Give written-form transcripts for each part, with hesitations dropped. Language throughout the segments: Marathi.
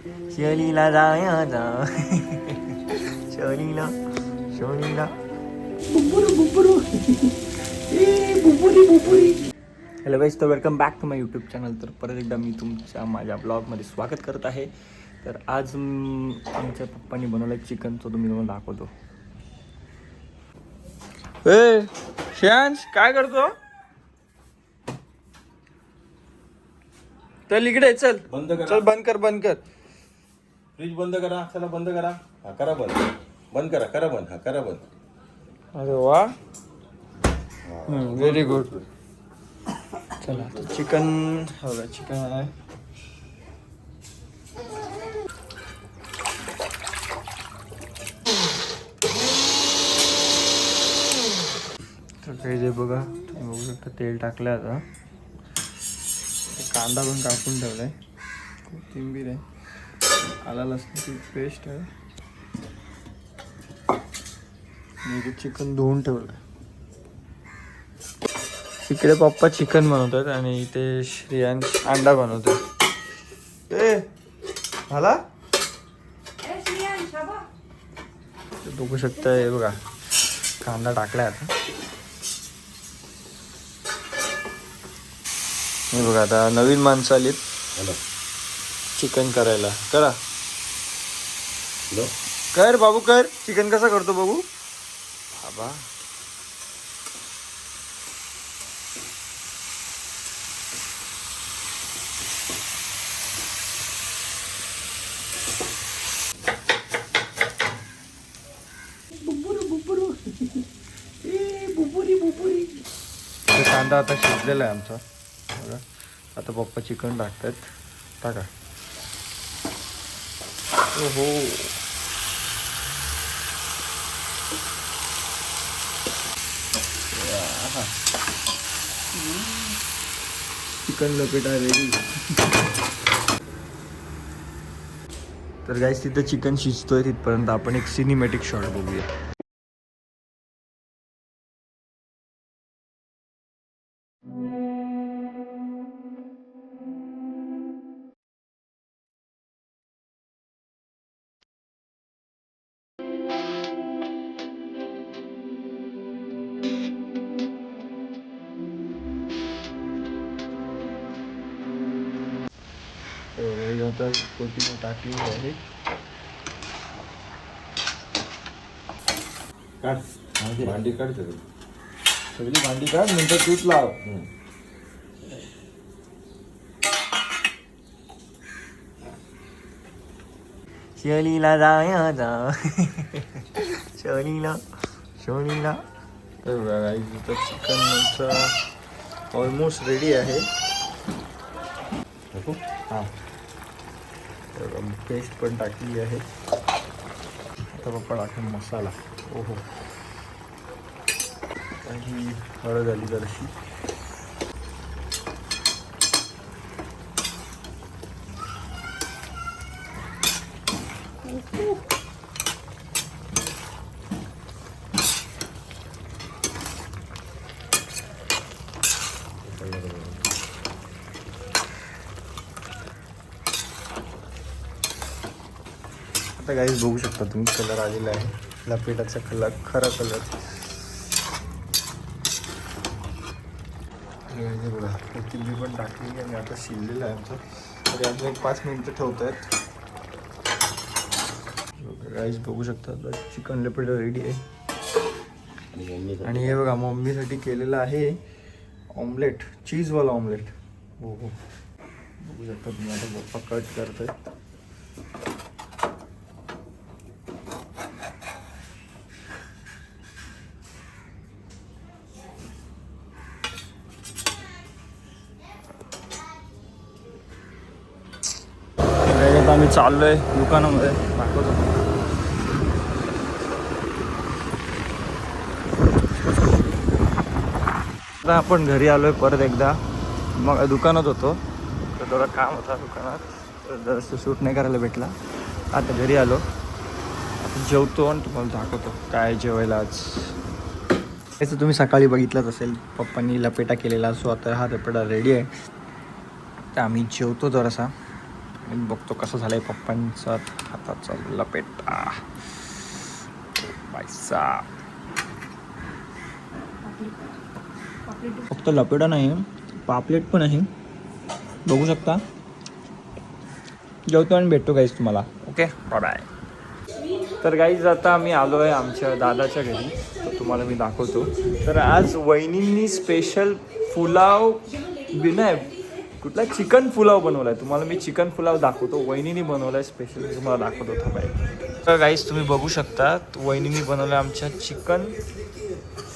शोलीला जायचा शोलीला शोलीला हॅलो गाईज, तर welcome back to my YouTube channel. तर परत एकदा मी तुमच्या माझ्या ब्लॉगमध्ये स्वागत करत आहे. तर आज आमच्या पप्पांनी बनवलं चिकन, तो तुम्ही तुम्हाला दाखवतो. ए श्यांश, काय करतो? चल इकडे, चल बंद करा. चल, बंद कर. फ्रीज बंद करा. चला बंद करा. हा करा बंद. बंद करा. करा बंद. हा करा बंद. अरे वा, व्हेरी गुड. चला चिकन हवं, चिकन आहे. तर काही जे बघा, तुम्ही बघू शकता तेल टाकलं. आता कांदा पण कापून ठेवलाय, कोथिंबीर आहे, आला लसणाची पेस्ट आहे, आणि चिकन धुवून ठेवलंय. इकडे पप्पा चिकन बनवतात आणि इथे श्रेयांश अंडा बनवतात. ए झाला, बघू शकता. हे बघा, कांदा टाकलाय. आता हे बघा, आता नवीन माणसं आलीत हॅलो. चिकन करायला. करा, हॅलो. कर बाबू, कर. चिकन कसा करतो बघू बाबा. कांदा आता शिजलेला आहे आमचा. बघा, आता पप्पा चिकन टाकतात. टाका. ओहो, चिकन लपेटा रेडी. तर गाईस, तिथं चिकन शिजतोय, तिथपर्यंत आपण एक सिनेमॅटिक शॉट बघूया. आता कोथिंबीर टाकली आहे. काढ. भांडी काढ सगळी. सगळी भांडी काढ, नंतर तूच लाव. शोलीला जायचा शोलीला शोलीला. तर बघा, इथं चिकन ऑलमोस्ट रेडी आहे. हां, पेस्ट पण टाकली आहे. आता पप्पा टाकून मसाला. ओहो, काही हळद आली जराशी. आता गाईस बघू शकता तुम्ही, कलर आलेला आहे. लपेटाचा कलर, खरा कलर. बघा, कोथिंबीर पण टाकली आणि आता शिजलेलं आहे आमचं. तरी अजून एक 5 मिनिटं ठेवत आहेत. गाईस बघू शकता, चिकन लपेटा रेडी आहे. आणि हे बघा, मम्मीसाठी केलेलं आहे ऑमलेट, चीजवाला ऑमलेट. हो हो, बघू शकता तुम्ही. आता पप्पा कट करत आहेत. आता आम्ही चाललोय दुकानामध्ये, दाखवतो. आता आपण घरी आलोय परत एकदा. मग दुकानात होतो, तर थोडा काम होता दुकानात, तर जरासं शूट नाही करायला भेटला. आता घरी आलो, आता जेवतो आणि तुम्हाला दाखवतो काय जेवायला आज. त्याचं तुम्ही सकाळी बघितलंच असेल, पप्पांनी लपेटा केलेला. सो आता हा लपेटा रेडी आहे, तर आम्ही जेवतो जरासा. मी बघतो कसं झालंय पप्पांचा हाताचा लपेटा. पैसा फक्त लपेटा नाही, पापलेट पण आहे, बघू शकता. जेवतो आणि भेटतो गाईज तुम्हाला. Okay, bye bye. तर गाईज आता आम्ही आलो आहे आमच्या दादाच्या घरी, तर तुम्हाला मी दाखवतो. तर आज वहिनींनी स्पेशल पुलाव नाही कुठला चिकन पुलाव बनवला आहे. तुम्हाला मी चिकन पुलाव दाखवतो. वहिनीने बनवला आहे स्पेशल, मी तुम्हाला दाखवतो थांबाय. तर गाईज तुम्ही बघू शकता वहिनीने बनवलं आमच्या चिकन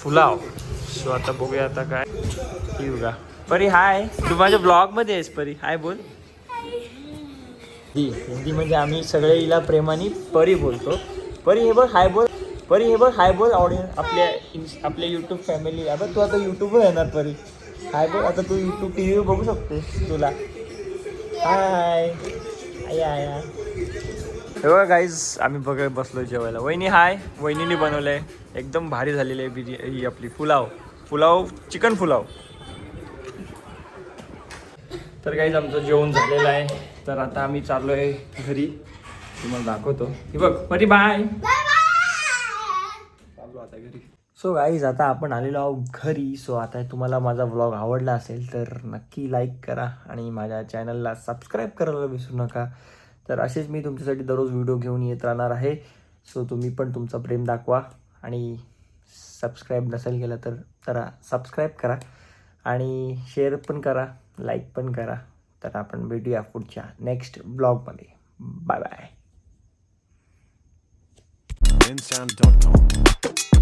पुलाव. सो आता बघूया आता काय. ही बघा परी, हाय. तू माझ्या ब्लॉगमध्ये आहेस परी, हाय बोल. हिंदी म्हणजे आम्ही सगळे हिला प्रेमाने परी बोलतो. परी हे बघ हाय बोल, परी हे बघ हाय बोल. ऑडियन्स आपल्या यूट्यूब फॅमिली. अबे तू आता यूट्यूबवर येणार परी, हाय बोल. आता तू यूट्यूब टी व्ही बघू शकतेस तुला. हाय आया आया. हे बघा गाईज आम्ही बसलो जेवायला. वहिनी हाय. वहिनीने बनवलं आहे, एकदम भारी झालेली आहे बिर्याणी. ही आपली पुलाव चिकन पुलाव. तर गाईज आमचं जेवण झालेलं आहे. तर आता आम्ही चाललो आहे घरी, तुम्हाला दाखवतो. हे बघ परी बाय. चाललो आता घरी. सो गाईज आता आपण आलेलो आहोत घरी. सो आता तुम्हाला माझा व्लॉग आवडला असेल तर नक्की लाईक करा आणि माझ्या चॅनलला सबस्क्राईब करायला विसरू नका. तर असेच मी तुमच्यासाठी दररोज व्हिडिओ घेऊन येत राहणार आहे. सो तुम्ही पण तुमचं प्रेम दाखवा आणि सबस्क्राईब नसेल केलं तर जरा सबस्क्राईब करा आणि शेअर पण करा, लाईक पण करा. तर आपण भेटूया पुढच्या नेक्स्ट ब्लॉगमध्ये. Bye bye. Insound.com